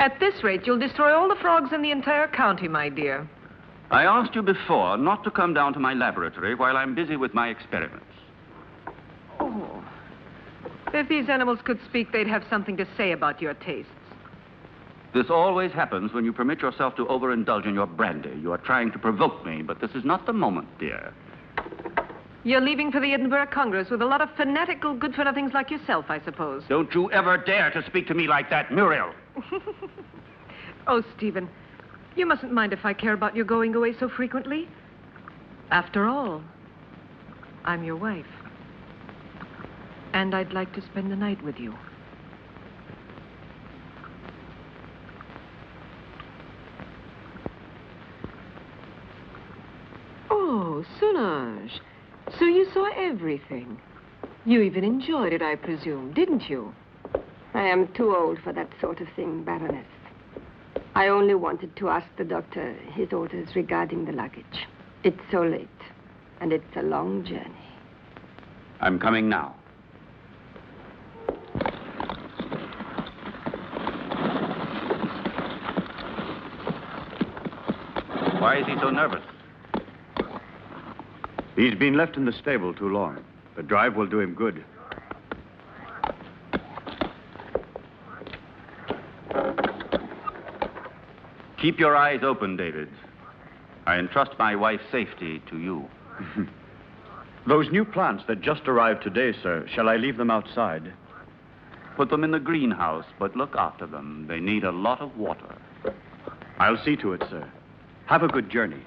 At this rate, you'll destroy all the frogs in the entire county, my dear. I asked you before not to come down to my laboratory while I'm busy with my experiments. Oh. If these animals could speak, they'd have something to say about your tastes. This always happens when you permit yourself to overindulge in your brandy. You are trying to provoke me, but this is not the moment, dear. You're leaving for the Edinburgh Congress with a lot of fanatical good-for-nothings like yourself, I suppose. Don't you ever dare to speak to me like that, Muriel. Oh, Stephen, you mustn't mind if I care about your going away so frequently. After all, I'm your wife. And I'd like to spend the night with you. Oh, Solange. So you saw everything. You even enjoyed it, I presume, didn't you? I am too old for that sort of thing, Baroness. I only wanted to ask the doctor his orders regarding the luggage. It's so late, and it's a long journey. I'm coming now. Why is he so nervous? He's been left in the stable too long. The drive will do him good. Keep your eyes open, David. I entrust my wife's safety to you. Those new plants that just arrived today, sir, shall I leave them outside? Put them in the greenhouse, but look after them. They need a lot of water. I'll see to it, sir. Have a good journey.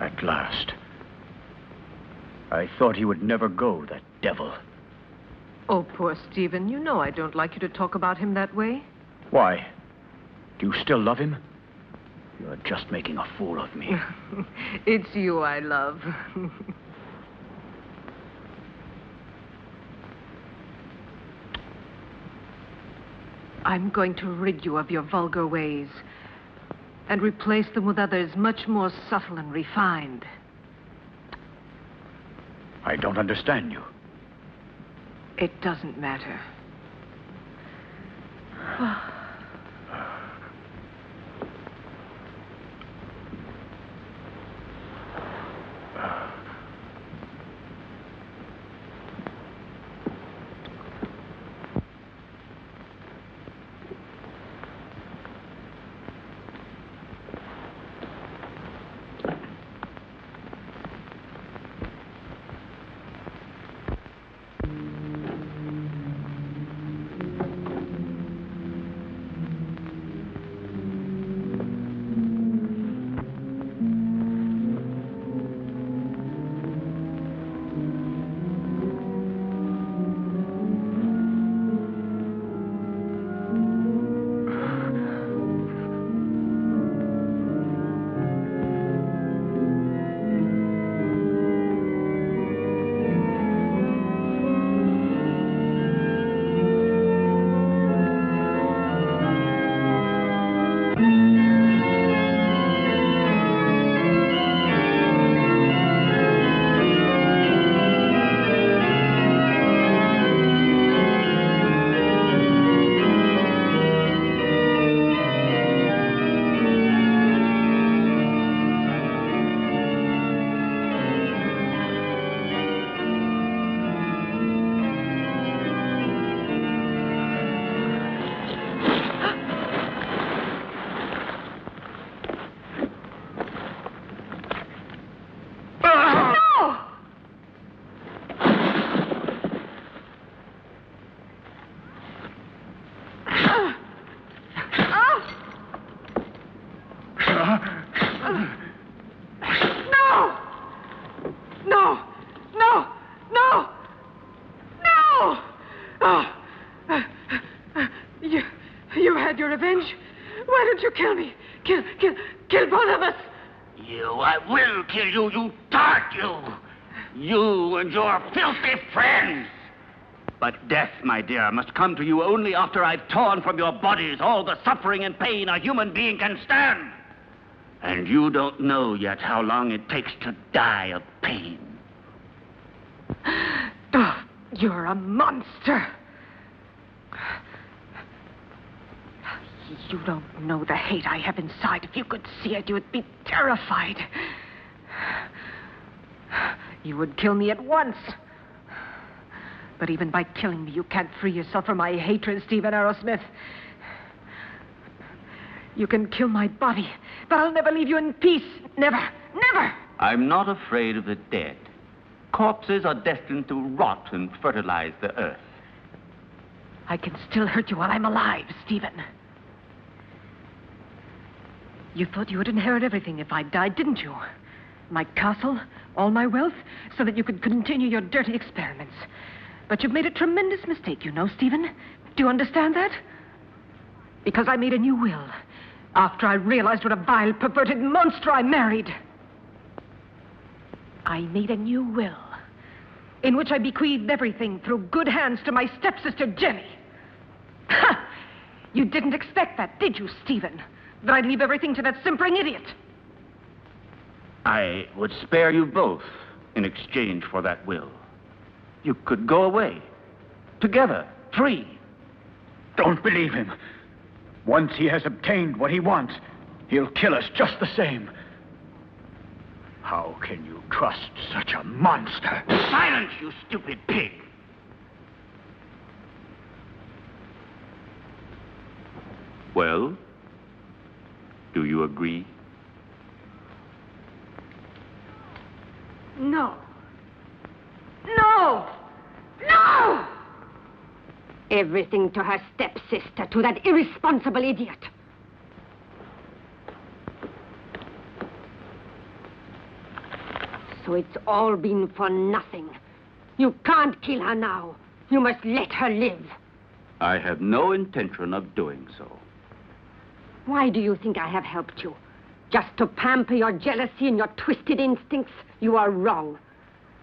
At last. I thought he would never go, that devil. Oh, poor Stephen. You know I don't like you to talk about him that way. Why? Do you still love him? You're just making a fool of me. It's you I love. I'm going to rid you of your vulgar ways and replace them with others much more subtle and refined. I don't understand you. It doesn't matter. You had your revenge. Why don't you kill me? Kill both of us. I will kill you, you tart, you! You and your filthy friends! But death, my dear, must come to you only after I've torn from your bodies all the suffering and pain a human being can stand. And you don't know yet how long it takes to die of pain. Oh, you're a monster. You don't know the hate I have inside. If you could see it, you would be terrified. You would kill me at once. But even by killing me, you can't free yourself from my hatred, Stephen Arrowsmith. You can kill my body, but I'll never leave you in peace. Never, never. I'm not afraid of the dead. Corpses are destined to rot and fertilize the earth. I can still hurt you while I'm alive, Stephen. You thought you would inherit everything if I died, didn't you? My castle, all my wealth, so that you could continue your dirty experiments. But you've made a tremendous mistake, you know, Stephen. Do you understand that? Because I made a new will after I realized what a vile, perverted monster I married. I made a new will in which I bequeathed everything through good hands to my stepsister, Jenny. Ha! You didn't expect that, did you, Stephen? That I'd leave everything to that simpering idiot. I would spare you both in exchange for that will. You could go away, together, free. Don't believe him. Once he has obtained what he wants, he'll kill us just the same. How can you trust such a monster? Silence, you stupid pig! Well, do you agree? No. No! No! Everything to her stepsister, to that irresponsible idiot. So it's all been for nothing. You can't kill her now. You must let her live. I have no intention of doing so. Why do you think I have helped you? Just to pamper your jealousy and your twisted instincts? You are wrong.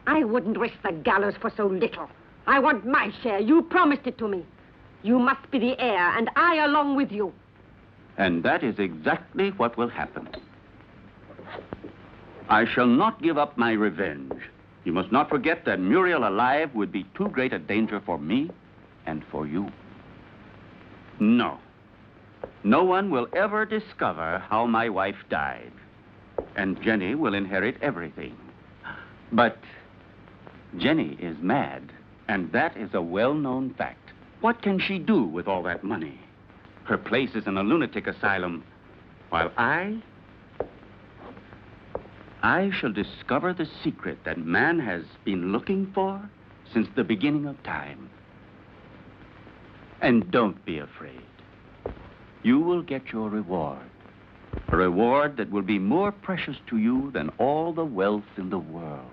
I wouldn't risk the gallows for so little. I want my share. You promised it to me. You must be the heir, and I along with you. And that is exactly what will happen. I shall not give up my revenge. You must not forget that Muriel alive would be too great a danger for me and for you. No. No one will ever discover how my wife died. And Jenny will inherit everything. But Jenny is mad, and that is a well-known fact. What can she do with all that money? Her place is in a lunatic asylum, while I shall discover the secret that man has been looking for since the beginning of time. And don't be afraid. You will get your reward. A reward that will be more precious to you than all the wealth in the world.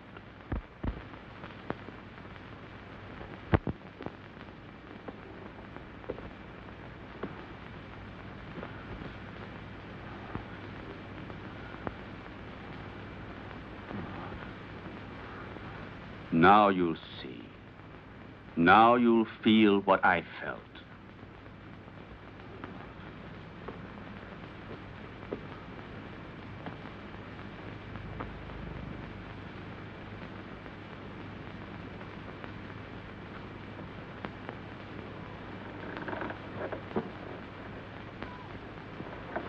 Now you'll see. Now you'll feel what I felt.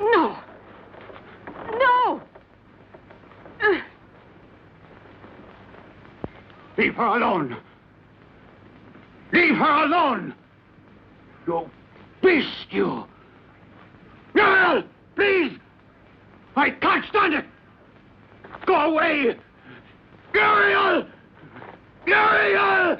No! No! Leave her alone! Leave her alone! You beast, you! Muriel! Please! I can't stand it! Go away! Muriel! Muriel!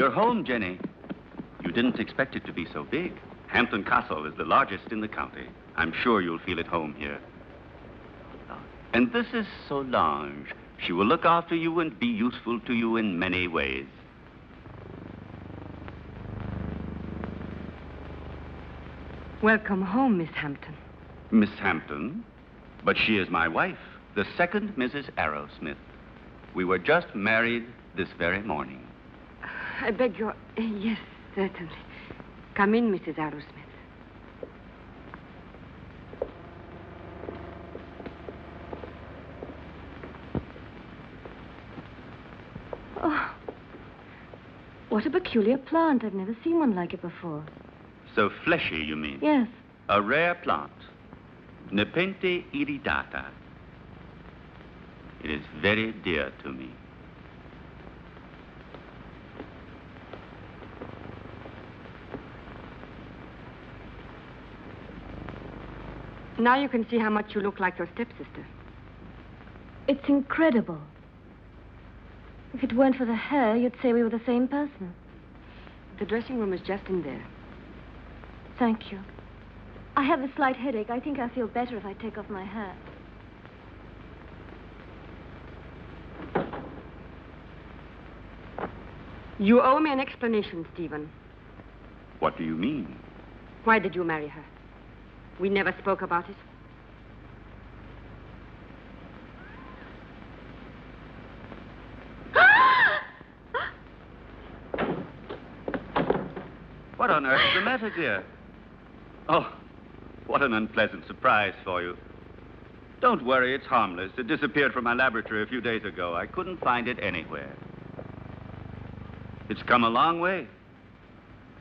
You're home, Jenny. You didn't expect it to be so big. Hampton Castle is the largest in the county. I'm sure you'll feel at home here. And this is Solange. She will look after you and be useful to you in many ways. Welcome home, Miss Hampton. Miss Hampton? But she is my wife, the second Mrs. Arrowsmith. We were just married this very morning. I beg your... Yes, certainly. Come in, Mrs. Arrowsmith. Oh, what a peculiar plant. I've never seen one like it before. So fleshy, you mean? Yes. A rare plant. Nepenthe iridata. It is very dear to me. Now you can see how much you look like your stepsister. It's incredible. If it weren't for the hair, you'd say we were the same person. The dressing room is just in there. Thank you. I have a slight headache. I think I'll feel better if I take off my hat. You owe me an explanation, Stephen. What do you mean? Why did you marry her? We never spoke about it. What on earth is the matter, dear? Oh, what an unpleasant surprise for you. Don't worry, it's harmless. It disappeared from my laboratory a few days ago. I couldn't find it anywhere. It's come a long way.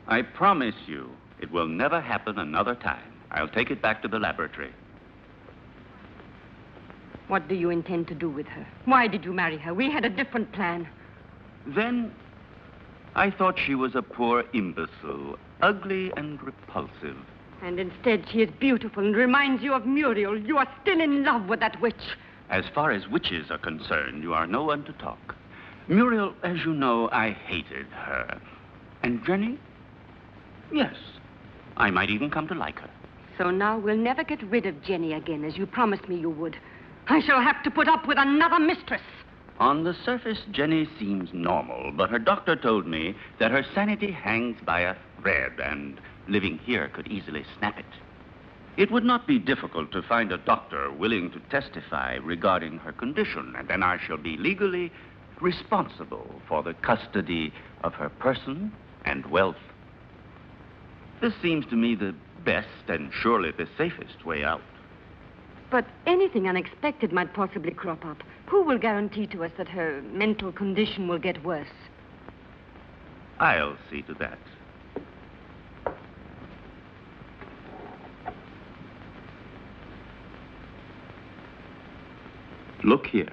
I promise you, it will never happen another time. I'll take it back to the laboratory. What do you intend to do with her? Why did you marry her? We had a different plan. Then, I thought she was a poor imbecile, ugly and repulsive. And instead, she is beautiful and reminds you of Muriel. You are still in love with that witch. As far as witches are concerned, you are no one to talk. Muriel, as you know, I hated her. And Jenny? Yes, I might even come to like her. So now we'll never get rid of Jenny again, as you promised me you would. I shall have to put up with another mistress. On the surface, Jenny seems normal, but her doctor told me that her sanity hangs by a thread, and living here could easily snap it. It would not be difficult to find a doctor willing to testify regarding her condition, and then I shall be legally responsible for the custody of her person and wealth. This seems to me the best and surely the safest way out. But anything unexpected might possibly crop up. Who will guarantee to us that her mental condition will get worse? I'll see to that. Look here.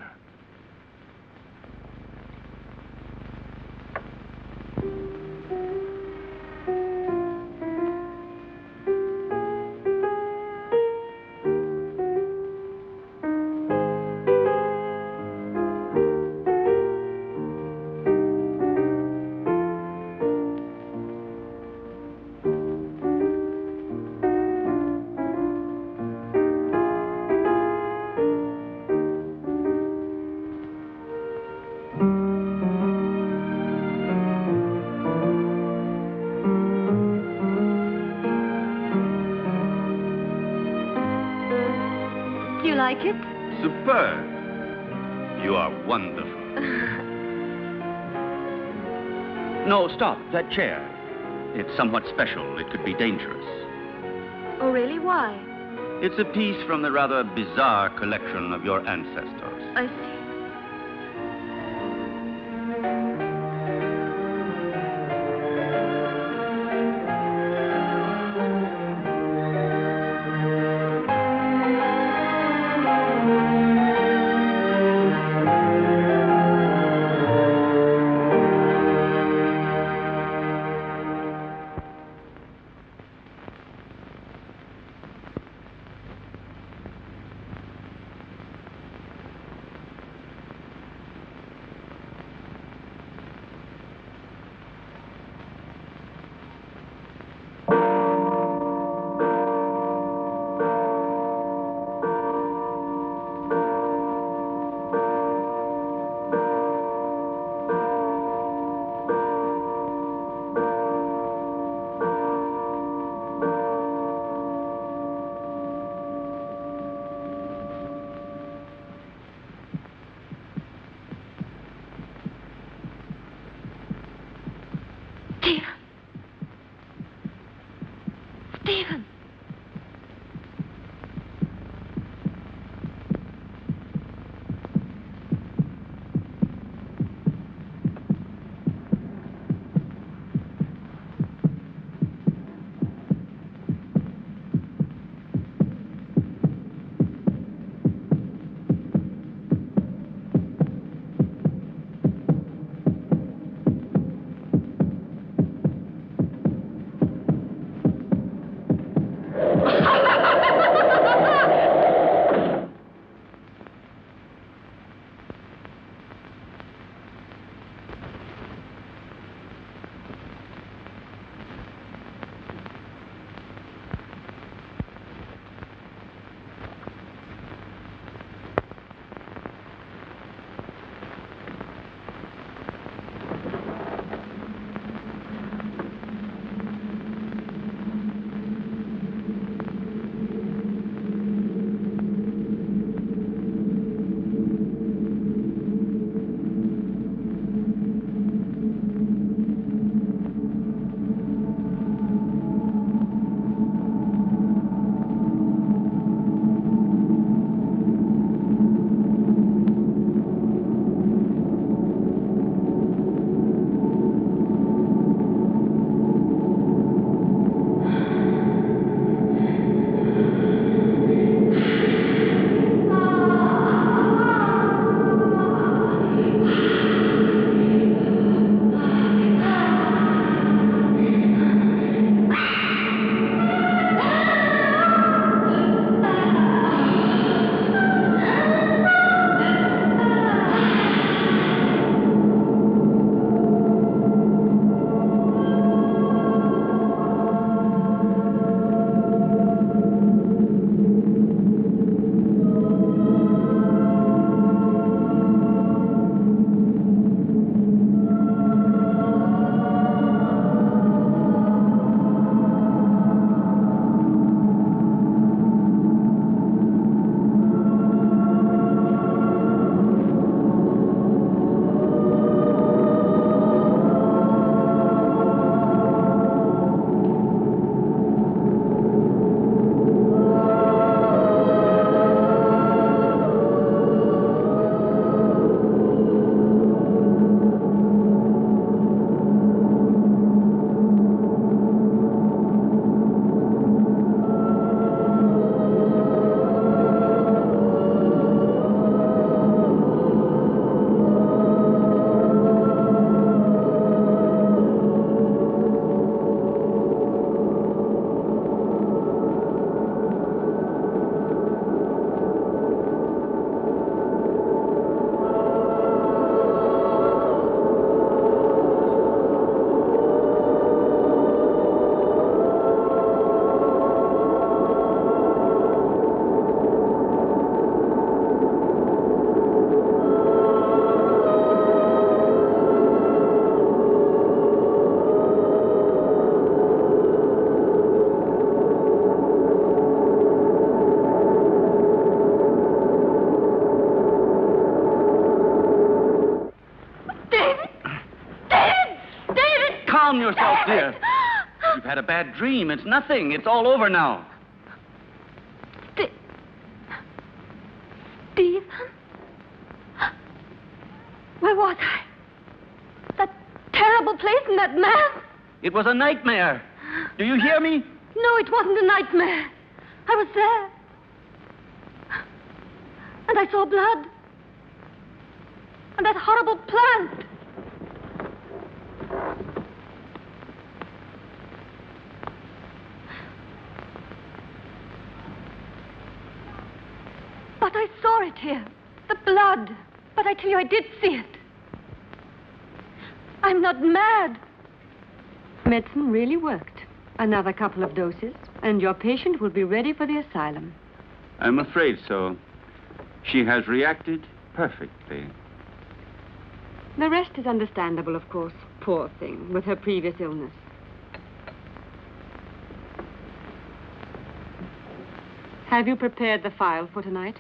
Like it? Superb. You are wonderful. No, stop. That chair. It's somewhat special. It could be dangerous. Oh, really? Why? It's a piece from the rather bizarre collection of your ancestors. I see. Stephen! calm yourself, dear. You've had a bad dream. It's nothing. It's all over now. Stephen? Where was I? That terrible place and that man? It was a nightmare. Do you hear me? No, it wasn't a nightmare. I was there. And I saw blood. And that horrible plant. But I saw it here. The blood. But I tell you, I did see it. I'm not mad. Medicine really worked. Another couple of doses, and your patient will be ready for the asylum. I'm afraid so. She has reacted perfectly. The rest is understandable, of course. Poor thing, with her previous illness. Have you prepared the file for tonight?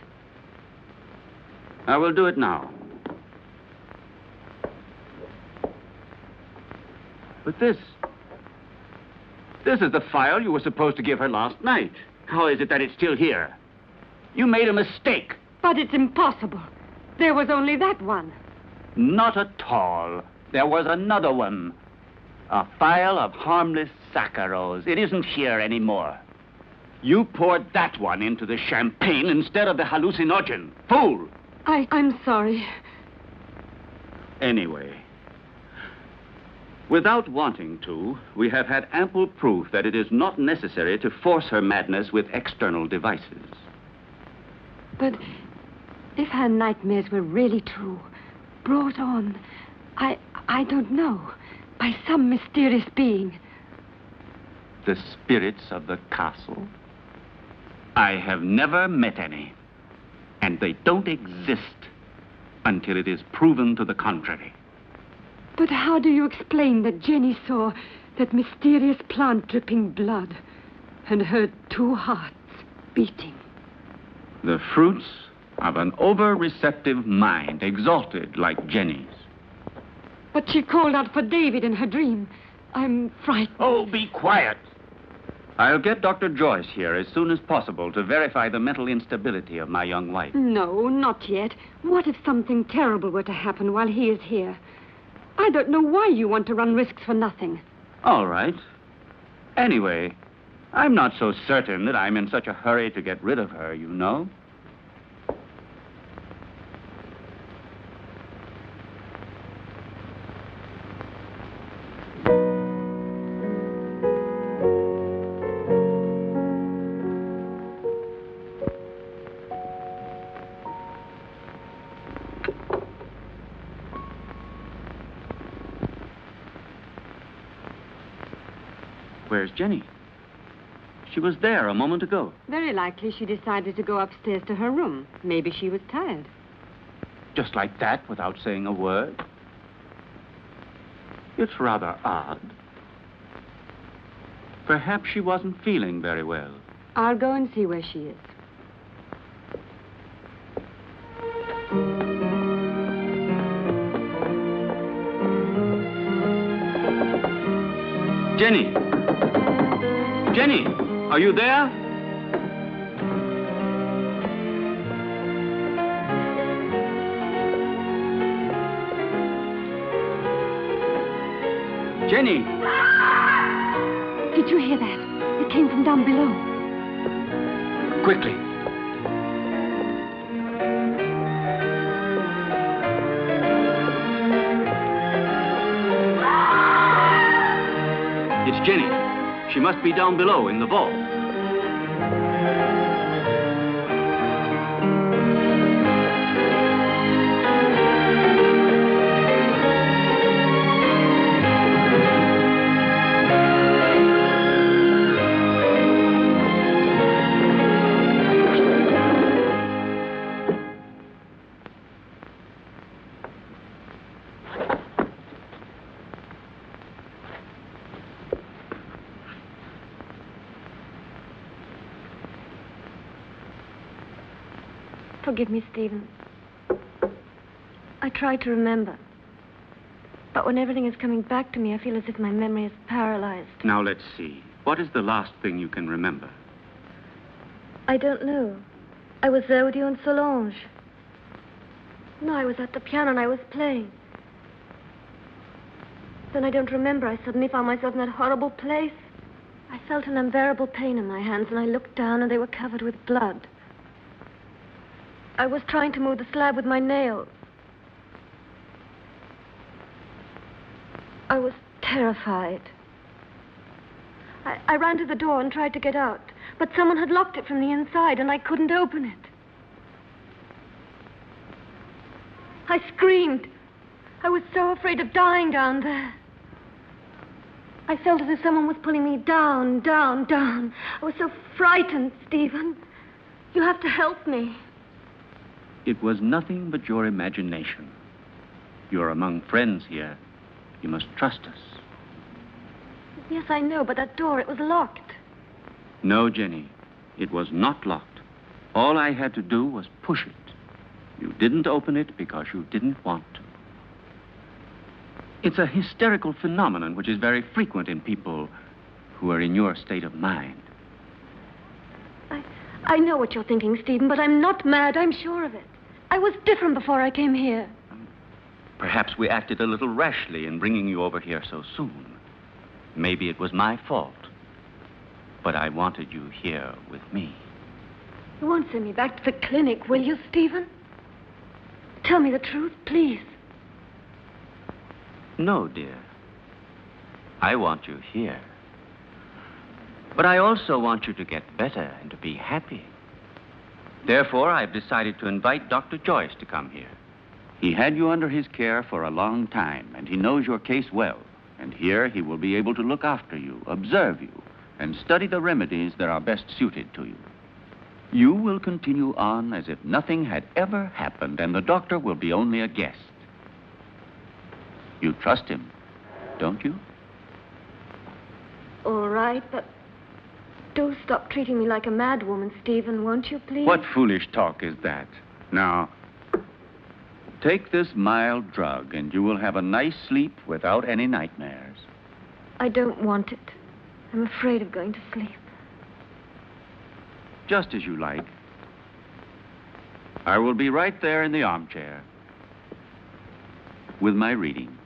I will do it now. But this is the file you were supposed to give her last night. How is it that it's still here? You made a mistake. But it's impossible. There was only that one. Not at all. There was another one. A file of harmless saccharos. It isn't here anymore. You poured that one into the champagne instead of the hallucinogen. Fool! I'm sorry. Anyway, without wanting to, we have had ample proof that it is not necessary to force her madness with external devices. But if her nightmares were really true, brought on, I don't know, by some mysterious being. The spirits of the castle? I have never met any. And they don't exist until it is proven to the contrary. But how do you explain that Jenny saw that mysterious plant dripping blood and heard two hearts beating? The fruits of an over-receptive mind, exalted like Jenny's. But she called out for David in her dream. I'm frightened. Oh, be quiet. I'll get Dr. Joyce here as soon as possible to verify the mental instability of my young wife. No, not yet. What if something terrible were to happen while he is here? I don't know why you want to run risks for nothing. All right. Anyway, I'm not so certain that I'm in such a hurry to get rid of her, you know. Where's Jenny? She was there a moment ago. Very likely she decided to go upstairs to her room. Maybe she was tired. Just like that, without saying a word? It's rather odd. Perhaps she wasn't feeling very well. I'll go and see where she is. Jenny! Jenny, are you there? Jenny! Did you hear that? It came from down below. Quickly. It's Jenny. She must be down below in the vault. Forgive me, Stephen. I try to remember. But when everything is coming back to me, I feel as if my memory is paralyzed. Now, let's see. What is the last thing you can remember? I don't know. I was there with you in Solange. No, I was at the piano and I was playing. Then I don't remember. I suddenly found myself in that horrible place. I felt an unbearable pain in my hands, and I looked down, and they were covered with blood. I was trying to move the slab with my nails. I was terrified. I ran to the door and tried to get out, but someone had locked it from the inside, and I couldn't open it. I screamed. I was so afraid of dying down there. I felt as if someone was pulling me down, down, down. I was so frightened, Stephen. You have to help me. It was nothing but your imagination. You're among friends here. You must trust us. Yes, I know, but that door, it was locked. No, Jenny. It was not locked. All I had to do was push it. You didn't open it because you didn't want to. It's a hysterical phenomenon which is very frequent in people who are in your state of mind. I know what you're thinking, Stephen, but I'm not mad. I'm sure of it. I was different before I came here. Perhaps we acted a little rashly in bringing you over here so soon. Maybe it was my fault. But I wanted you here with me. You won't send me back to the clinic, will you, Stephen? Tell me the truth, please. No, dear. I want you here. But I also want you to get better and to be happy. Therefore, I've decided to invite Dr. Joyce to come here. He had you under his care for a long time, and he knows your case well. And here he will be able to look after you, observe you, and study the remedies that are best suited to you. You will continue on as if nothing had ever happened, and the doctor will be only a guest. You trust him, don't you? All right, but do stop treating me like a mad woman, Stephen, won't you, please? What foolish talk is that? Now, take this mild drug, and you will have a nice sleep without any nightmares. I don't want it. I'm afraid of going to sleep. Just as you like. I will be right there in the armchair with my reading.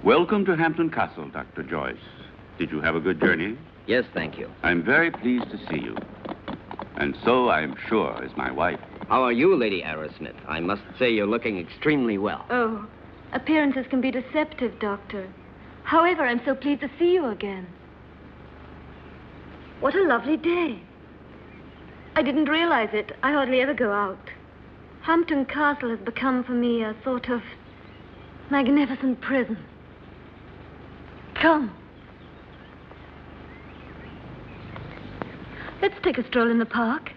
Welcome to Hampton Castle, Dr. Joyce. Did you have a good journey? Yes, thank you. I'm very pleased to see you. And so, I'm sure, is my wife. How are you, Lady Arrowsmith? I must say you're looking extremely well. Oh, appearances can be deceptive, Doctor. However, I'm so pleased to see you again. What a lovely day. I didn't realize it. I hardly ever go out. Hampton Castle has become for me a sort of magnificent prison. Come. Let's take a stroll in the park.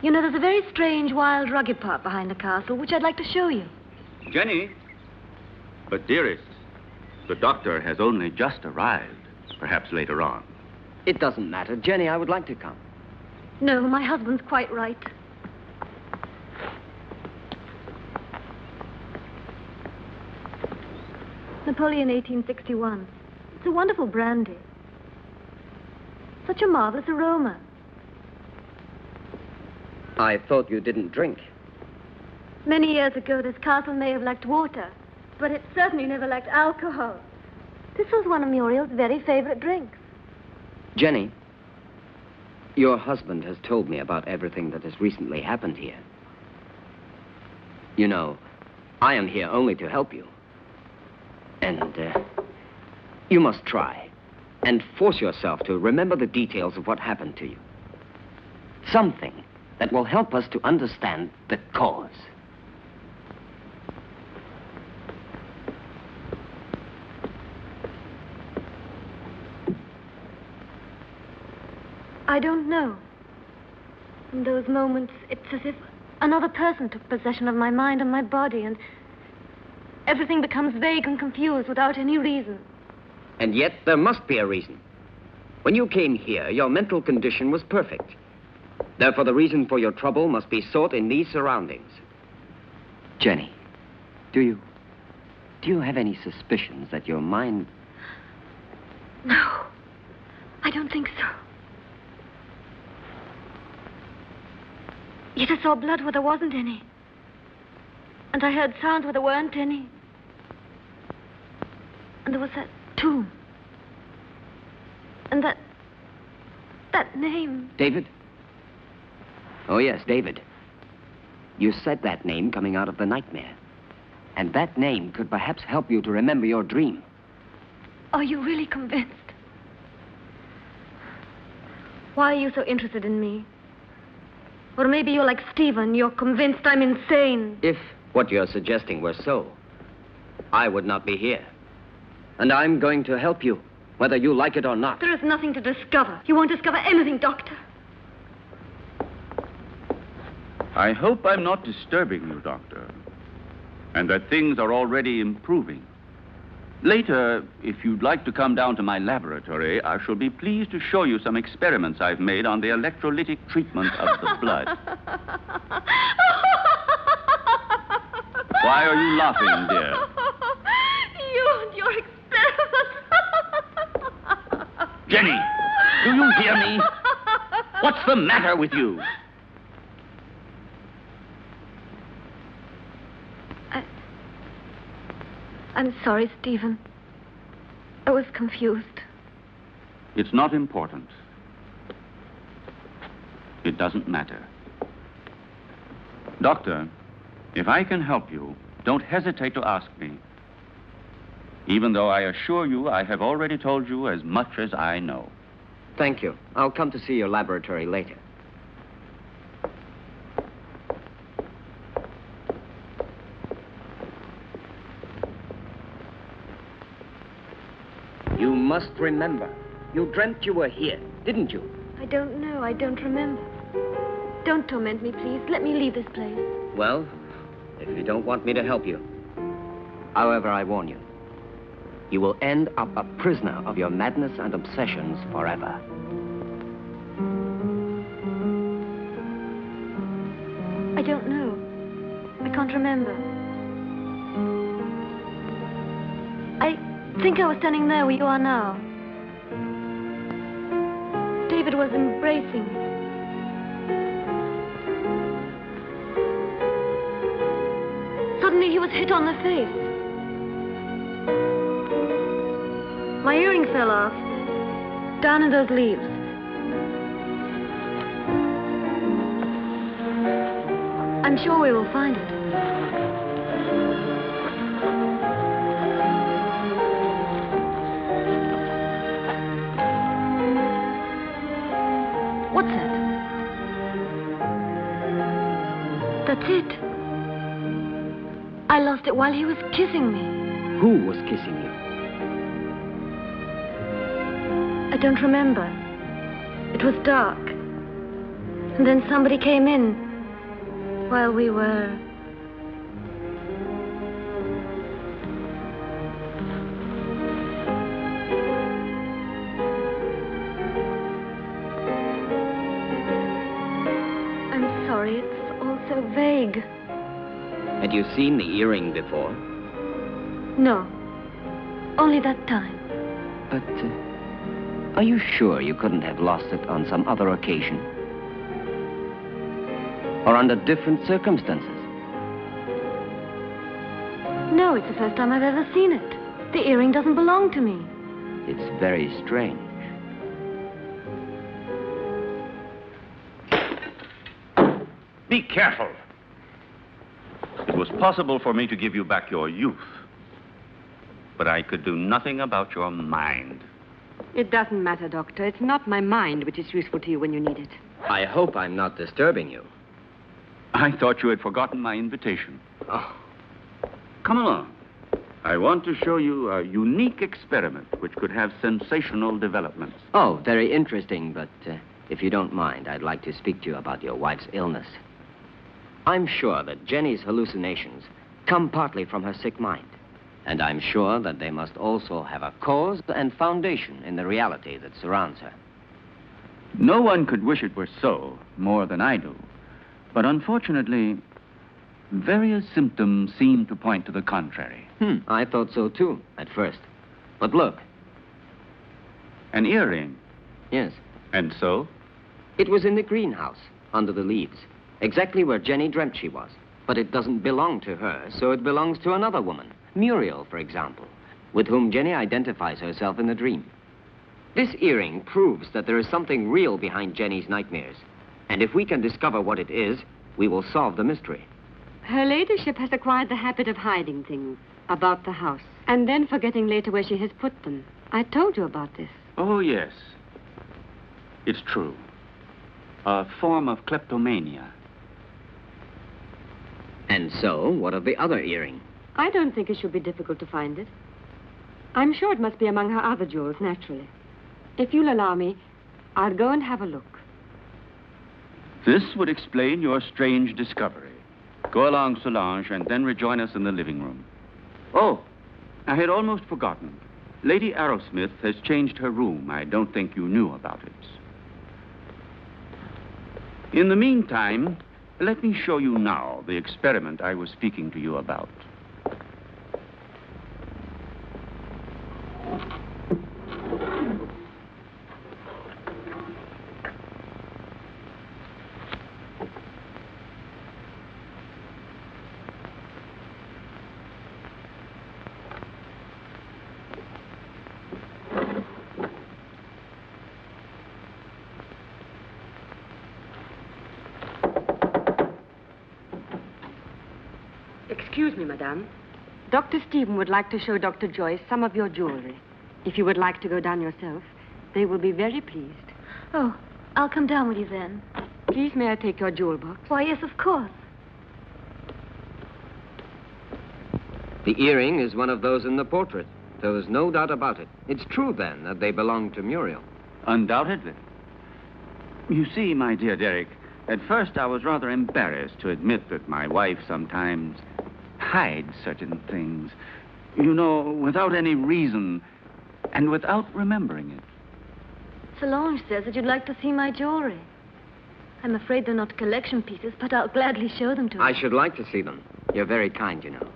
You know, there's a very strange, wild, rugged part behind the castle, which I'd like to show you. Jenny? But, dearest, the doctor has only just arrived. Perhaps later on. It doesn't matter. Jenny, I would like to come. No, my husband's quite right. Napoleon 1861. It's a wonderful brandy. Such a marvelous aroma. I thought you didn't drink. Many years ago, this castle may have lacked water, but it certainly never lacked alcohol. This was one of Muriel's very favorite drinks. Jenny, your husband has told me about everything that has recently happened here. You know, I am here only to help you. And you must try and force yourself to remember the details of what happened to you. Something, that will help us to understand the cause. I don't know. In those moments, it's as if another person took possession of my mind and my body, and everything becomes vague and confused without any reason. And yet, there must be a reason. When you came here, your mental condition was perfect. Therefore, the reason for your trouble must be sought in these surroundings. Jenny, do you have any suspicions that your mind... No, I don't think so. Yet I saw blood where there wasn't any. And I heard sounds where there weren't any. And there was that tomb. And that name. David? Oh, yes, David. You said that name coming out of the nightmare. And that name could perhaps help you to remember your dream. Are you really convinced? Why are you so interested in me? Or maybe you're like Stephen, you're convinced I'm insane. If what you're suggesting were so, I would not be here. And I'm going to help you, whether you like it or not. There is nothing to discover. You won't discover anything, Doctor. I hope I'm not disturbing you, Doctor, and that things are already improving. Later, if you'd like to come down to my laboratory, I shall be pleased to show you some experiments I've made on the electrolytic treatment of the blood. Why are you laughing, dear? You and your experiments. Jenny, do you hear me? What's the matter with you? I'm sorry, Stephen. I was confused. It's not important. It doesn't matter. Doctor, if I can help you, don't hesitate to ask me. Even though I assure you I have already told you as much as I know. Thank you. I'll come to see your laboratory later. You must remember. You dreamt you were here, didn't you? I don't know. I don't remember. Don't torment me, please. Let me leave this place. Well, if you don't want me to help you. However, I warn you. You will end up a prisoner of your madness and obsessions forever. I don't know. I can't remember. I think I was standing there where you are now. David was embracing me. Suddenly he was hit on the face. My earring fell off, down in those leaves. I'm sure we will find it. What's that? That's it. I lost it while he was kissing me. Who was kissing you? I don't remember. It was dark. And then somebody came in while we were... I'm sorry, it's all so vague. Had you seen the earring before? No, only that time. But, are you sure you couldn't have lost it on some other occasion? Or under different circumstances? No, it's the first time I've ever seen it. The earring doesn't belong to me. It's very strange. Be careful. It was possible for me to give you back your youth, but I could do nothing about your mind. It doesn't matter, Doctor. It's not my mind which is useful to you when you need it. I hope I'm not disturbing you. I thought you had forgotten my invitation. Oh, Come along. I want to show you a unique experiment which could have sensational developments. oh, very interesting, but if you don't mind, I'd like to speak to you about your wife's illness. I'm sure that Jenny's hallucinations come partly from her sick mind. And I'm sure that they must also have a cause and foundation in the reality that surrounds her. No one could wish it were so, more than I do. But unfortunately, various symptoms seem to point to the contrary. I thought so too, at first. But look. An earring. Yes. And so? It was in the greenhouse, under the leaves, exactly where Jenny dreamt she was. But it doesn't belong to her, so it belongs to another woman. Muriel, for example, with whom Jenny identifies herself in the dream. This earring proves that there is something real behind Jenny's nightmares. And if we can discover what it is, we will solve the mystery. Her ladyship has acquired the habit of hiding things about the house and then forgetting later where she has put them. I told you about this. Oh, yes. It's true. A form of kleptomania. And so, what of the other earring? I don't think it should be difficult to find it. I'm sure it must be among her other jewels, naturally. If you'll allow me, I'll go and have a look. This would explain your strange discovery. Go along, Solange, and then rejoin us in the living room. Oh, I had almost forgotten. Lady Arrowsmith has changed her room. I don't think you knew about it. In the meantime, let me show you now the experiment I was speaking to you about. Excuse me, madame. Dr. Stephen would like to show Dr. Joyce some of your jewelry. If you would like to go down yourself, they will be very pleased. Oh, I'll come down with you then. Please, may I take your jewel box? Why, yes, of course. The earring is one of those in the portrait. There is no doubt about it. It's true, then, that they belong to Muriel. Undoubtedly. You see, my dear Derek, at first I was rather embarrassed to admit that my wife sometimes hides certain things. You know, without any reason and without remembering it. Solange says that you'd like to see my jewelry. I'm afraid they're not collection pieces, but I'll gladly show them to you. I should like to see them. You're very kind, you know.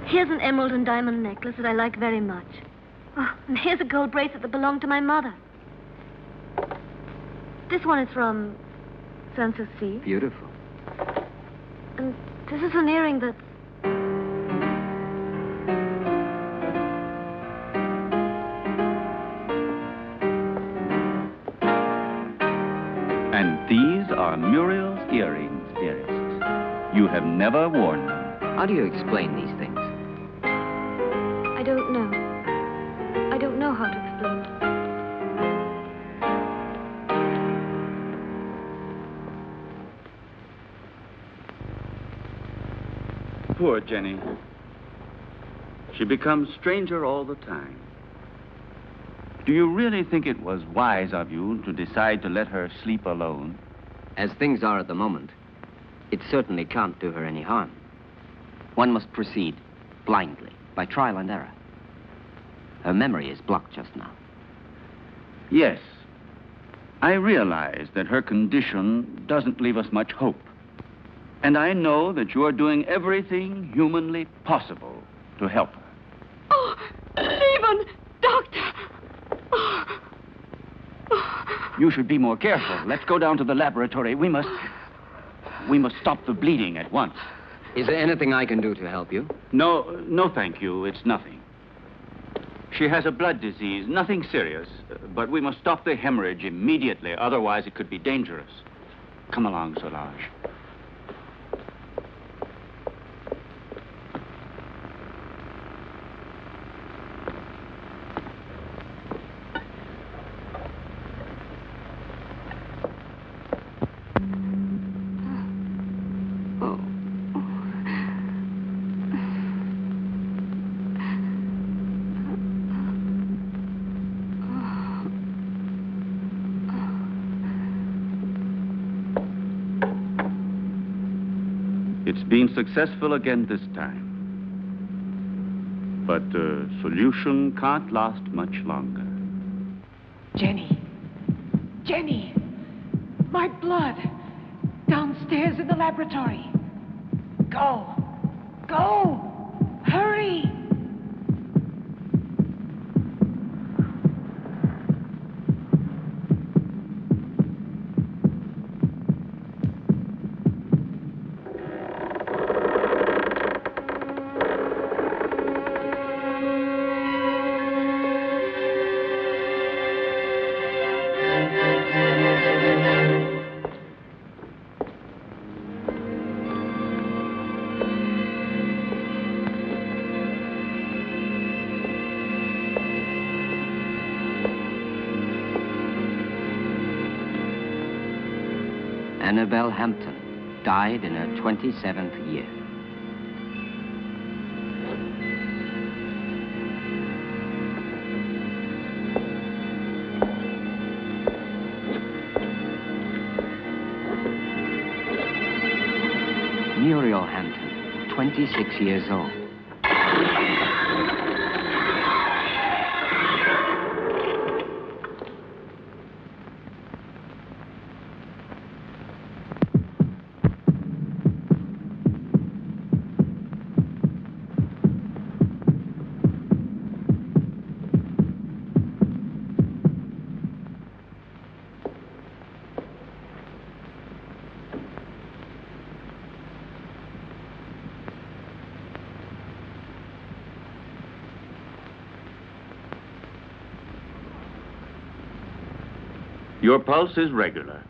Here's an emerald and diamond necklace that I like very much. Oh, and here's a gold bracelet that belonged to my mother. This one is from Sanssouci. Beautiful. And this is an earring that's... And these are Muriel's earrings, dearest. You have never worn them. How do you explain these things? I don't know. I don't know how to explain it. Poor Jenny. She becomes stranger all the time. Do you really think it was wise of you to decide to let her sleep alone? As things are at the moment, it certainly can't do her any harm. One must proceed blindly, by trial and error. Her memory is blocked just now. Yes. I realize that her condition doesn't leave us much hope. And I know that you are doing everything humanly possible to help her. Oh, Stephen! Doctor! Oh. You should be more careful. Let's go down to the laboratory. We must stop the bleeding at once. Is there anything I can do to help you? No, thank you. It's nothing. She has a blood disease, nothing serious. But we must stop the hemorrhage immediately. Otherwise, it could be dangerous. Come along, Solange. It's been successful again this time. But the solution can't last much longer. Jenny. Jenny! My blood! Downstairs in the laboratory. Go! Go! Hurry! Annabelle Hampton died in her 27th year. Muriel Hampton, 26 years old. Your pulse is regular.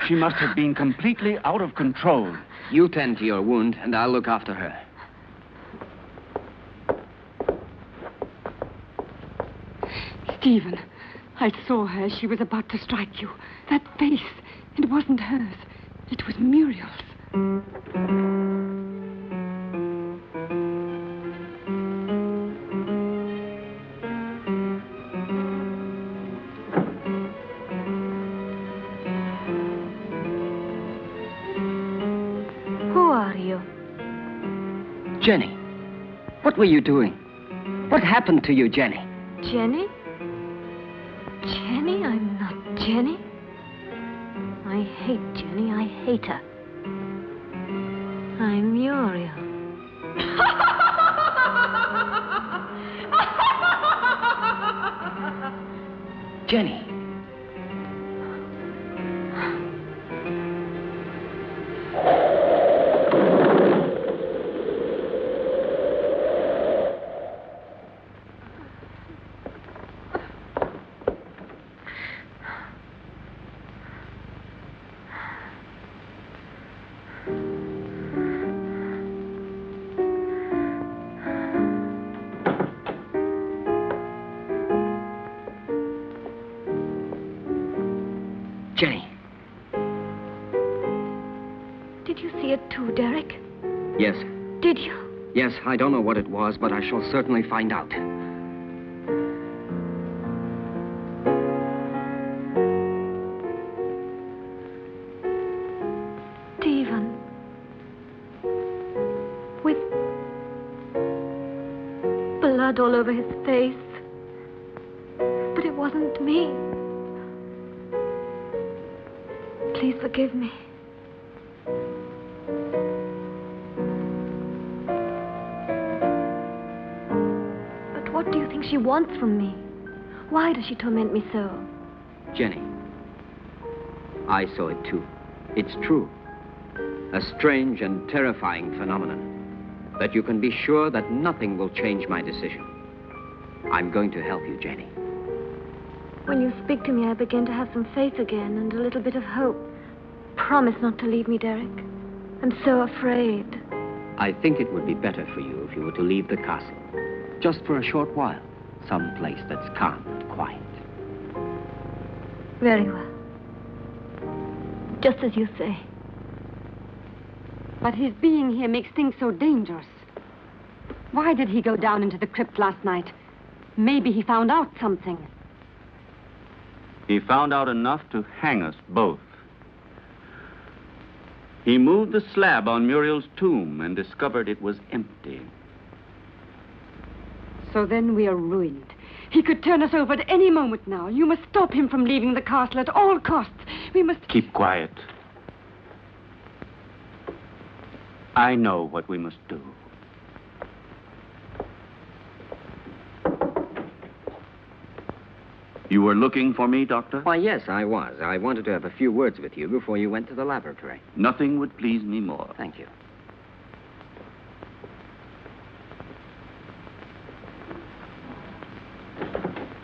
She must have been completely out of control. You tend to your wound, and I'll look after her. Stephen, I saw her. She was about to strike you. That face, it wasn't hers. It was Muriel's. Jenny, what were you doing? What happened to you, Jenny? Jenny? Jenny? I'm not Jenny. I hate Jenny. I hate her. I'm Muriel. Jenny. Jenny. Did you see it too, Derek? Yes. Did you? Yes, I don't know what it was, but I shall certainly find out. Stephen. With blood all over his face. But it wasn't me. Please forgive me. But what do you think she wants from me? Why does she torment me so? Jenny, I saw it too. It's true. A strange and terrifying phenomenon. But you can be sure that nothing will change my decision. I'm going to help you, Jenny. When you speak to me, I begin to have some faith again and a little bit of hope. Promise not to leave me, Derek. I'm so afraid. I think it would be better for you if you were to leave the castle. Just for a short while. Some place that's calm and quiet. Very well. Just as you say. But his being here makes things so dangerous. Why did he go down into the crypt last night? Maybe he found out something. He found out enough to hang us both. He moved the slab on Muriel's tomb and discovered it was empty. So then we are ruined. He could turn us over at any moment now. You must stop him from leaving the castle at all costs. We must... Keep quiet. I know what we must do. You were looking for me, Doctor? Why, yes, I was. I wanted to have a few words with you before you went to the laboratory. Nothing would please me more. Thank you.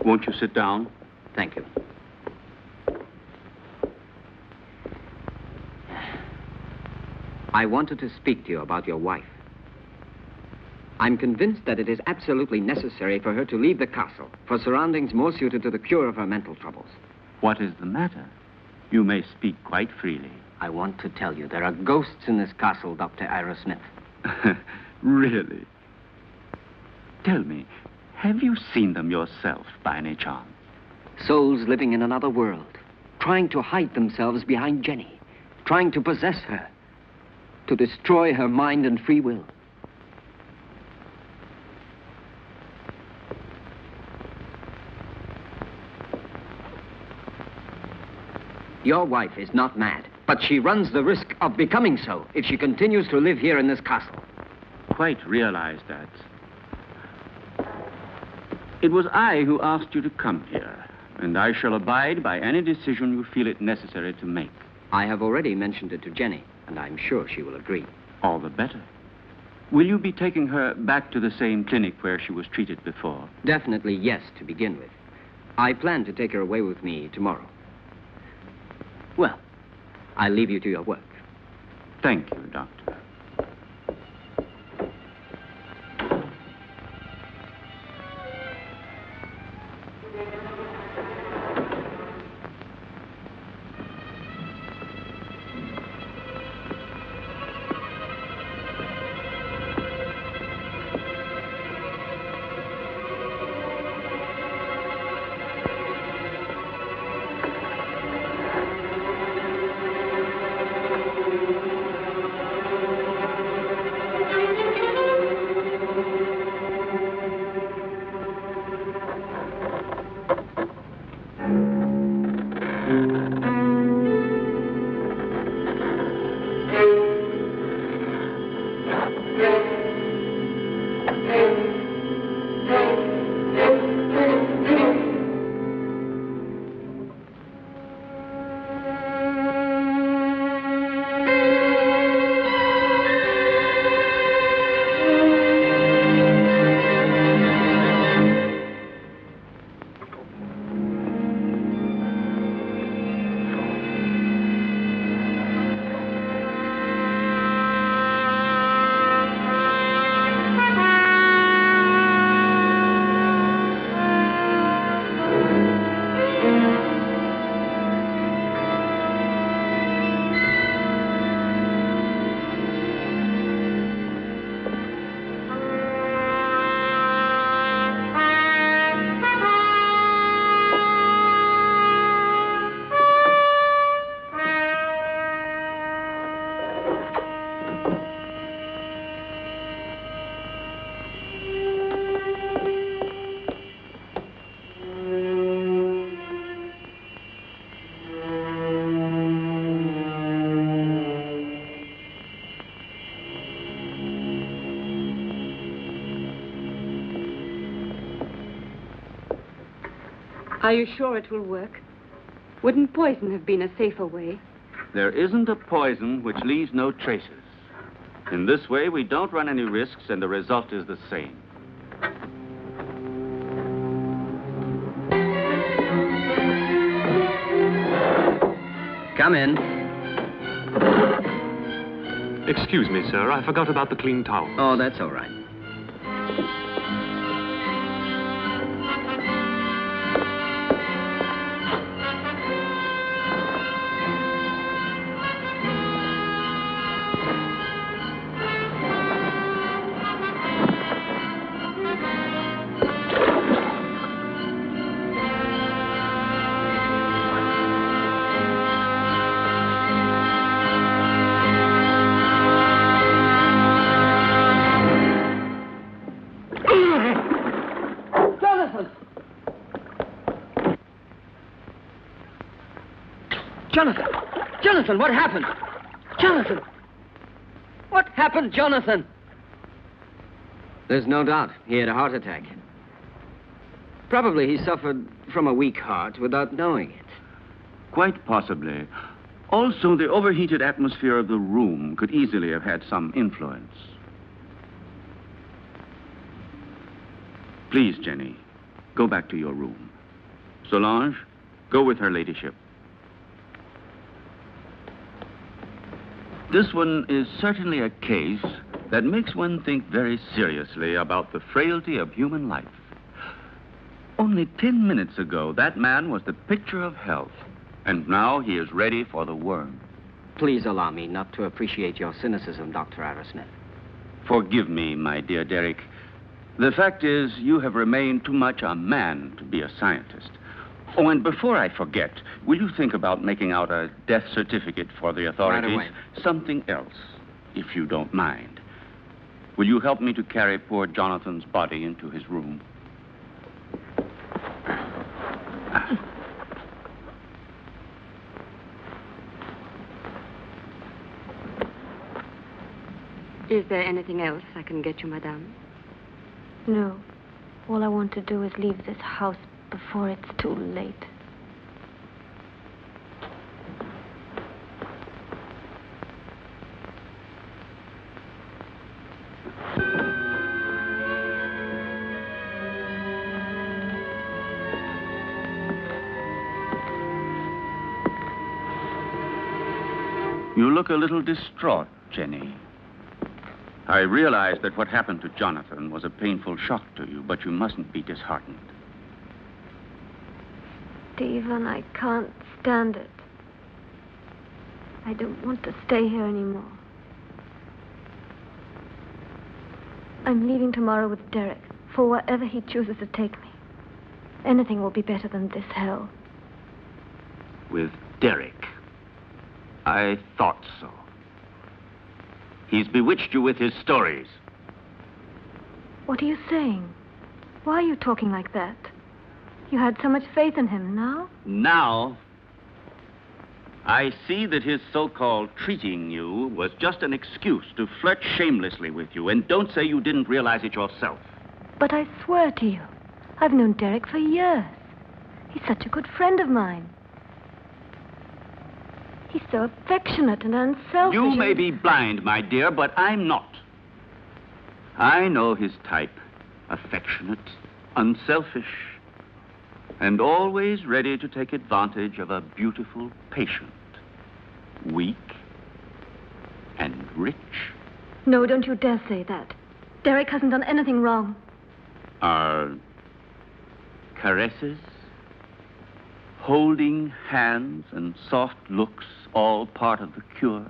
Won't you sit down? Thank you. I wanted to speak to you about your wife. I'm convinced that it is absolutely necessary for her to leave the castle for surroundings more suited to the cure of her mental troubles. What is the matter? You may speak quite freely. I want to tell you there are ghosts in this castle, Dr. Ira Smith. Really? Tell me, have you seen them yourself by any chance? Souls living in another world, trying to hide themselves behind Jenny, trying to possess her, to destroy her mind and free will. Your wife is not mad, but she runs the risk of becoming so if she continues to live here in this castle. Quite realize that. It was I who asked you to come here, and I shall abide by any decision you feel it necessary to make. I have already mentioned it to Jenny, and I'm sure she will agree. All the better. Will you be taking her back to the same clinic where she was treated before? Definitely yes, to begin with. I plan to take her away with me tomorrow. Well, I'll leave you to your work. Thank you, Doctor. Are you sure it will work? Wouldn't poison have been a safer way? There isn't a poison which leaves no traces. In this way, we don't run any risks, and the result is the same. Come in. Excuse me, sir. I forgot about the clean towel. Oh, that's all right. Jonathan! Jonathan, what happened? Jonathan! What happened, Jonathan? There's no doubt he had a heart attack. Probably he suffered from a weak heart without knowing it. Quite possibly. Also, the overheated atmosphere of the room could easily have had some influence. Please, Jenny, go back to your room. Solange, go with her ladyship. This one is certainly a case that makes one think very seriously about the frailty of human life. Only 10 minutes ago, that man was the picture of health, and now he is ready for the worm. Please allow me not to appreciate your cynicism, Dr. Arrowsmith. Forgive me, my dear Derek. The fact is, you have remained too much a man to be a scientist. Oh, and before I forget, will you think about making out a death certificate for the authorities? Right away. Something else, if you don't mind. Will you help me to carry poor Jonathan's body into his room? Is there anything else I can get you, madame? No. All I want to do is leave this house before it's too late. You look a little distraught, Jenny. I realize that what happened to Jonathan was a painful shock to you, but you mustn't be disheartened. Stephen, I can't stand it. I don't want to stay here anymore. I'm leaving tomorrow with Derek for wherever he chooses to take me. Anything will be better than this hell. With Derek? I thought so. He's bewitched you with his stories. What are you saying? Why are you talking like that? You had so much faith in him. Now? Now, I see that his so-called treating you was just an excuse to flirt shamelessly with you, and don't say you didn't realize it yourself. But I swear to you, I've known Derek for years. He's such a good friend of mine. He's so affectionate and unselfish. You may be blind, my dear, but I'm not. I know his type. Affectionate, unselfish, and always ready to take advantage of a beautiful patient. Weak and rich. No, don't you dare say that. Derek hasn't done anything wrong. Are caresses, holding hands, and soft looks all part of the cure?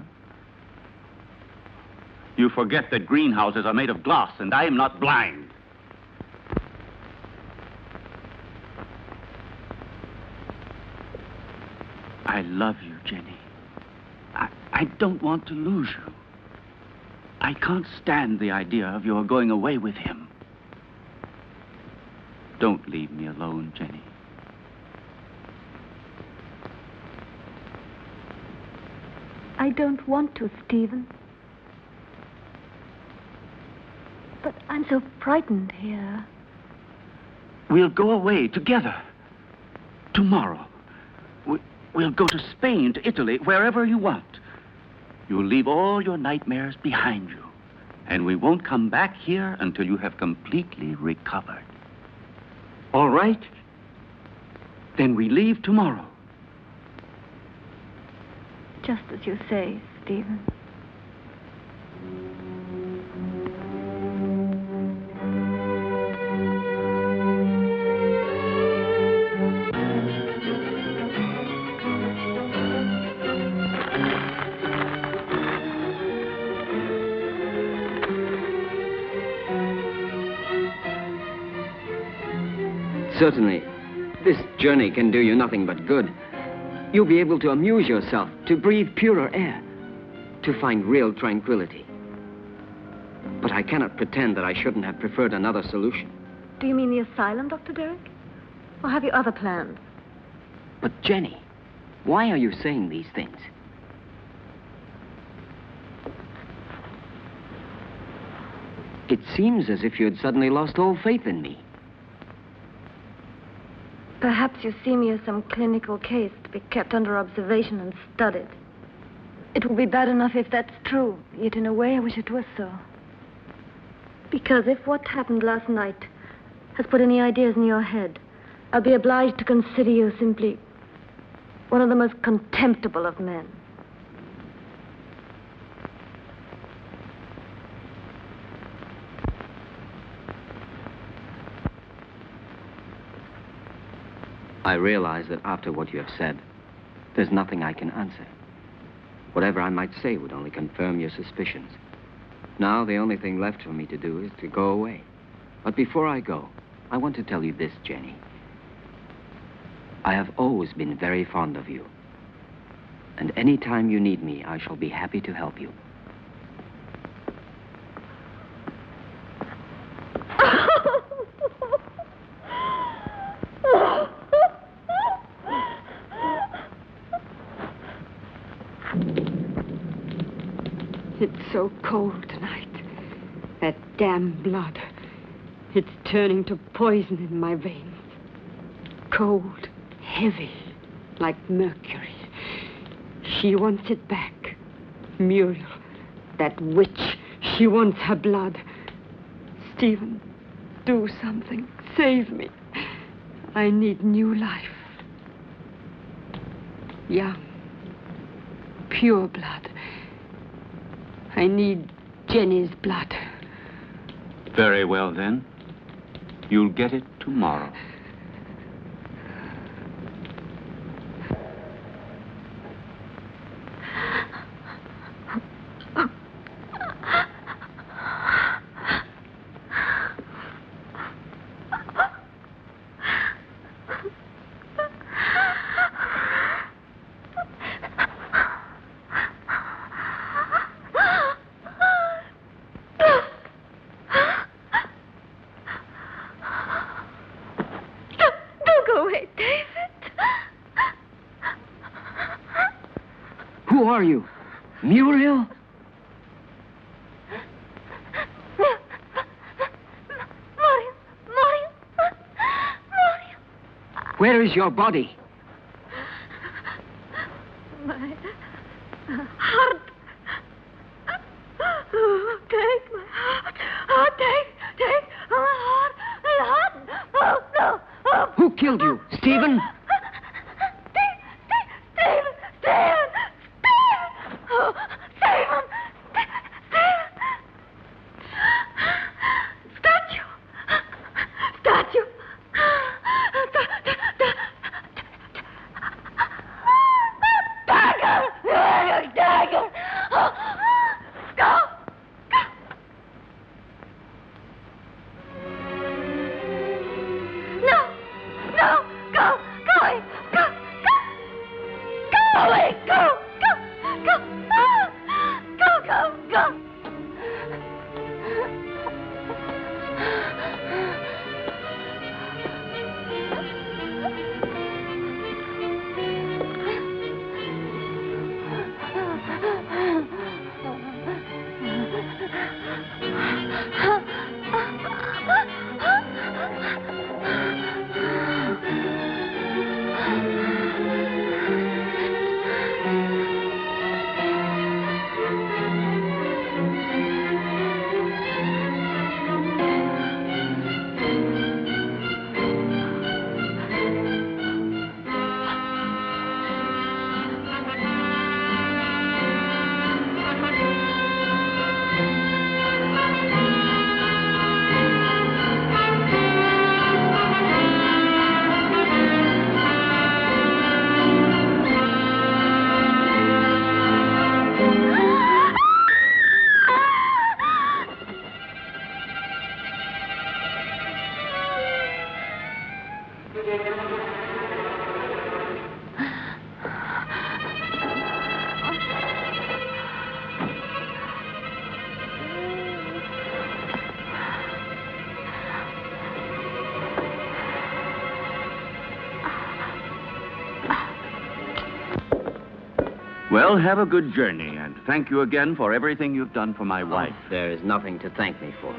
You forget that greenhouses are made of glass, and I am not blind. I love you, Jenny. I don't want to lose you. I can't stand the idea of your going away with him. Don't leave me alone, Jenny. I don't want to, Stephen. But I'm so frightened here. We'll go away together. Tomorrow. We'll go to Spain, to Italy, wherever you want. You'll leave all your nightmares behind you. And we won't come back here until you have completely recovered. All right? Then we leave tomorrow. Just as you say, Stephen. Certainly, this journey can do you nothing but good. You'll be able to amuse yourself, to breathe purer air, to find real tranquility. But I cannot pretend that I shouldn't have preferred another solution. Do you mean the asylum, Dr. Derek? Or have you other plans? But Jenny, Why are you saying these things? It seems as if you had suddenly lost all faith in me. Perhaps you see me as some clinical case to be kept under observation and studied. It will be bad enough if that's true, yet in a way I wish it was so. Because if what happened last night has put any ideas in your head, I'll be obliged to consider you simply one of the most contemptible of men. I realize that after what you have said, there's nothing I can answer. Whatever I might say would only confirm your suspicions. Now, the only thing left for me to do is to go away. But before I go, I want to tell you this, Jenny. I have always been very fond of you. And any time you need me, I shall be happy to help you. It's so cold tonight. That damn blood. It's turning to poison in my veins. Cold, heavy, like mercury. She wants it back. Muriel, that witch, she wants her blood. Stephen, do something. Save me. I need new life. Young, pure blood. I need Jenny's blood. Very well, then. You'll get it tomorrow. Who are you? Muriel? Where is your body? My heart. Oh, take my heart. Oh, take my heart. Oh, no. Oh. Who killed you? Stephen? Well, have a good journey, and thank you again for everything you've done for my wife. There is nothing to thank me for.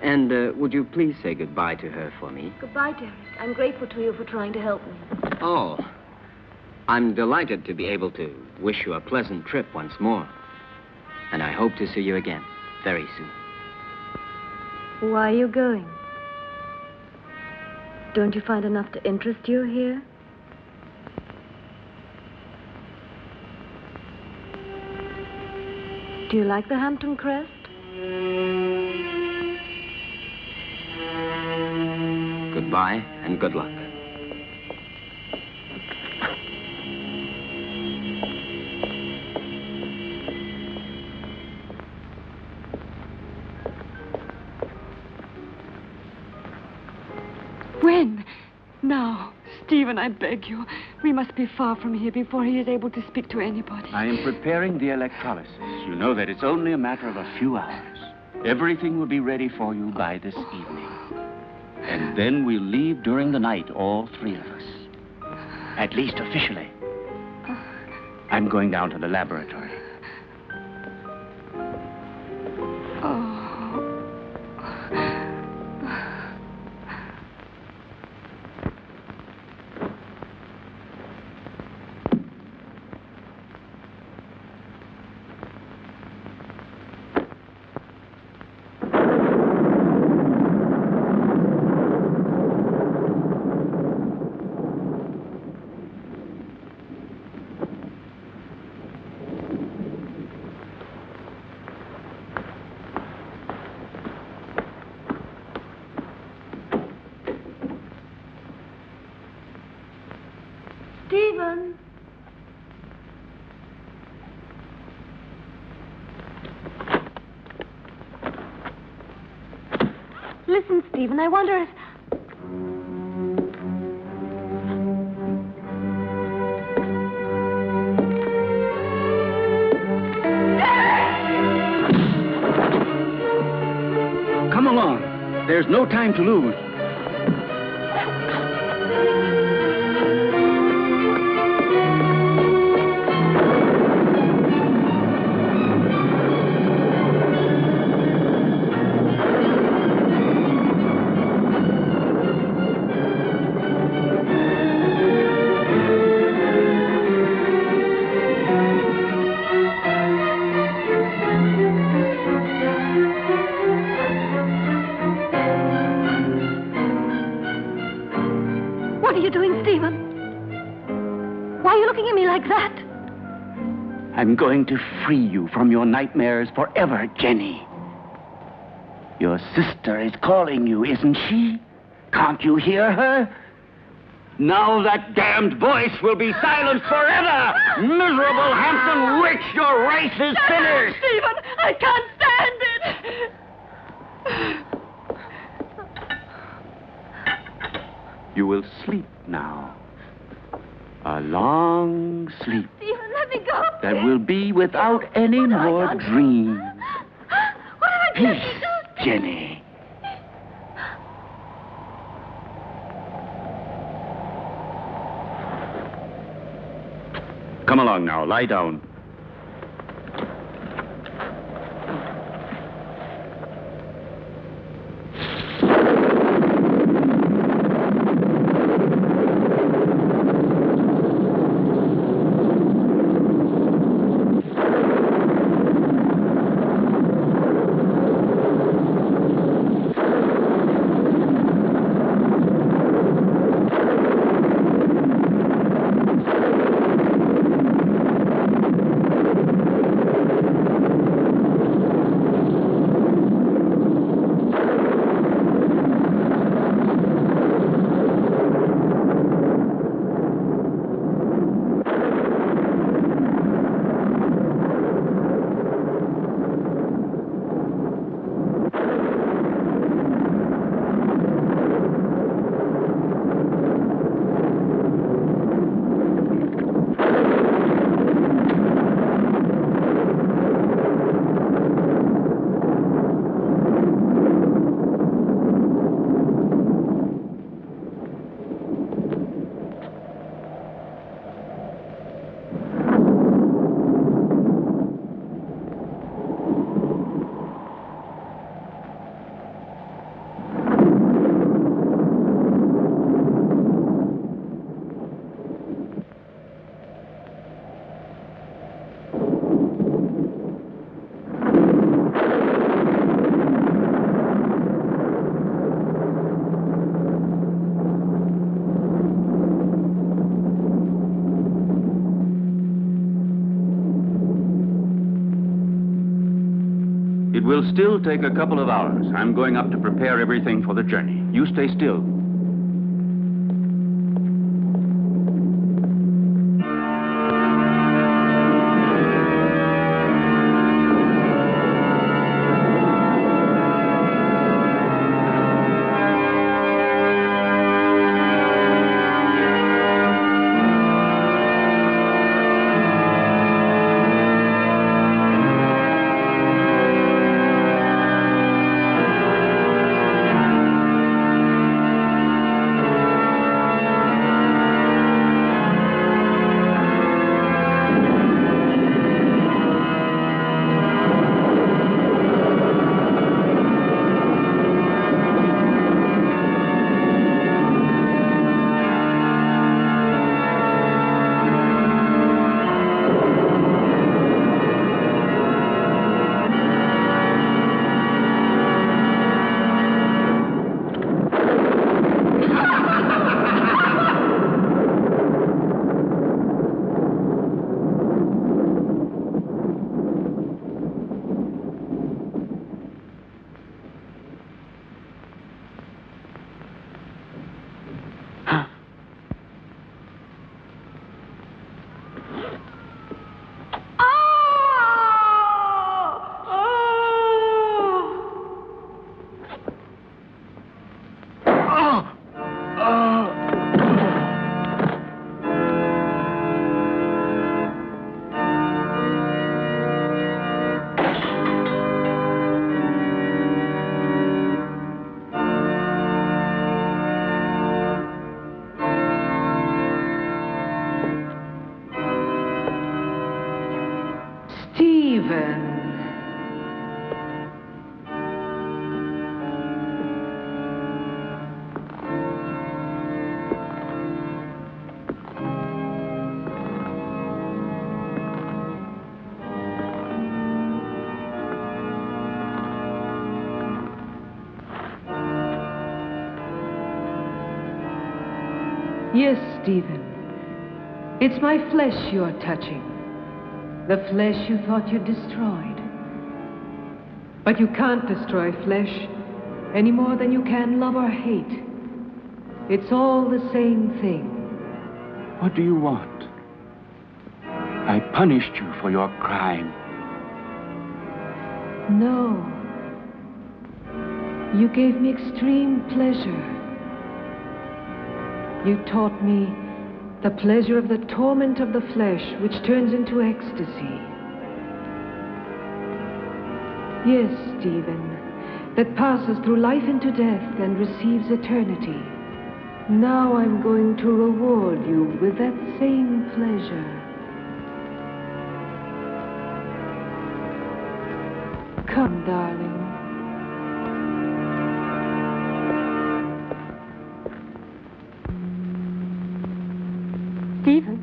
And would you please say goodbye to her for me? Goodbye, Derek. I'm grateful to you for trying to help me. Oh, I'm delighted to be able to wish you a pleasant trip once more. And I hope to see you again very soon. Why are you going? Don't you find enough to interest you here? Do you like the Hampton Crest? Goodbye and good luck. When? Now. Stephen, I beg you. We must be far from here before he is able to speak to anybody. I am preparing the electrolysis. You know that it's only a matter of a few hours. Everything will be ready for you by this evening. And then we'll leave during the night, all three of us. At least officially. I'm going down to the laboratory. Stephen! Listen, Stephen, I wonder if... Come along. There's no time to lose. What are you doing, Stephen? Why are you looking at me like that? I'm going to free you from your nightmares forever, Jenny. Your sister is calling you, isn't she? Can't you hear her? Now that damned voice will be silenced forever! Miserable Hampton Witch, your race is finished! Stephen, I can't stand it! You will sleep now. A long sleep Stephen, let me go. that will be without any What have I more done? dreams. What have I done? Peace, Jenny. Come along now, lie down. will still take a couple of hours. I'm going up to prepare everything for the journey. You stay still. Yes, Stephen. It's my flesh you're touching. The flesh you thought you'd destroyed. But you can't destroy flesh any more than you can love or hate. It's all the same thing. What do you want? I punished you for your crime. No. You gave me extreme pleasure. You taught me the pleasure of the torment of the flesh, which turns into ecstasy. Yes, Stephen, that passes through life into death and receives eternity. Now I'm going to reward you with that same pleasure. Come, darling. Stephen.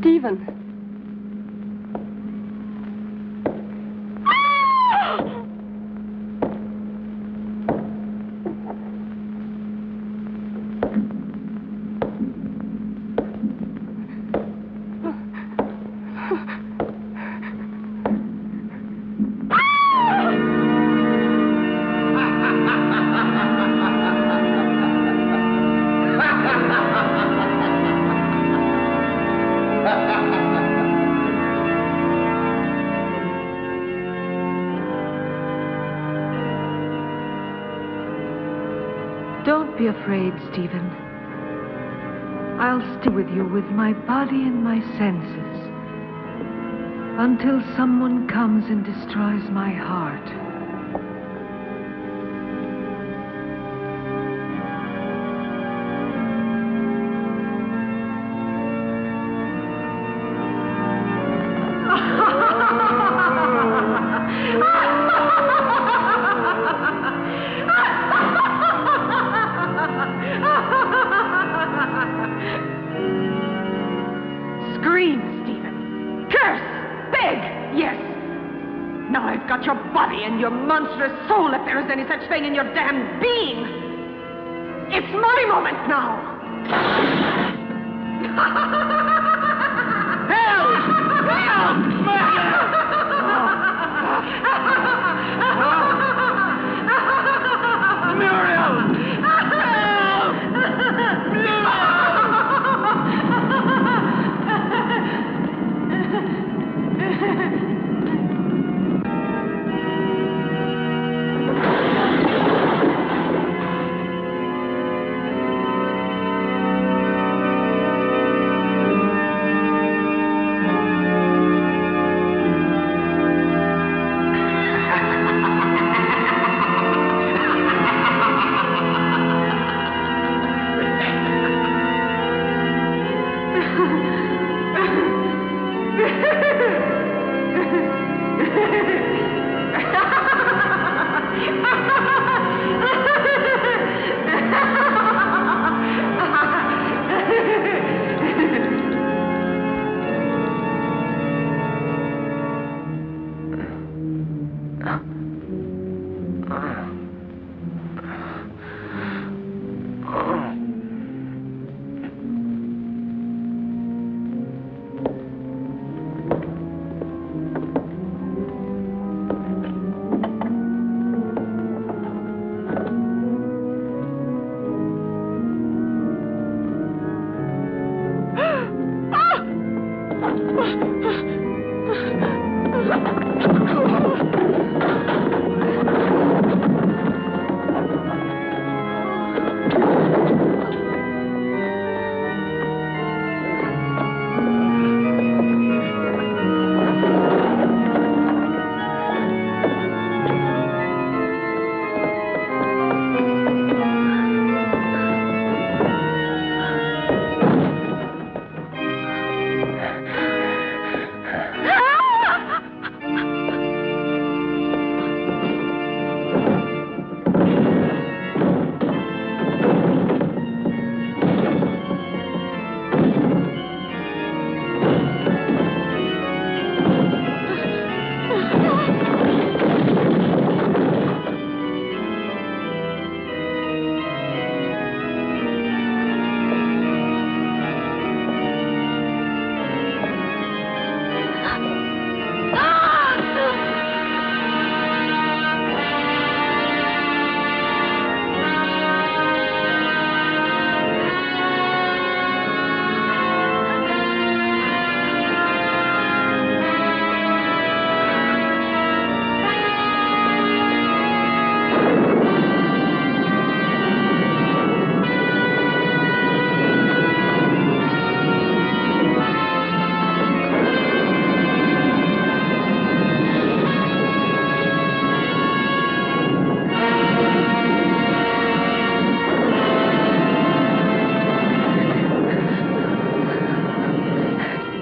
Stephen. Don't be afraid, Stephen. I'll stay with you with my body and my senses until someone comes and destroys my heart. And your monstrous soul, if there is any such thing in your damned being. It's my moment now. Hell!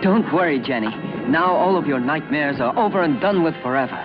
Don't worry, Jenny. Now all of your nightmares are over and done with forever.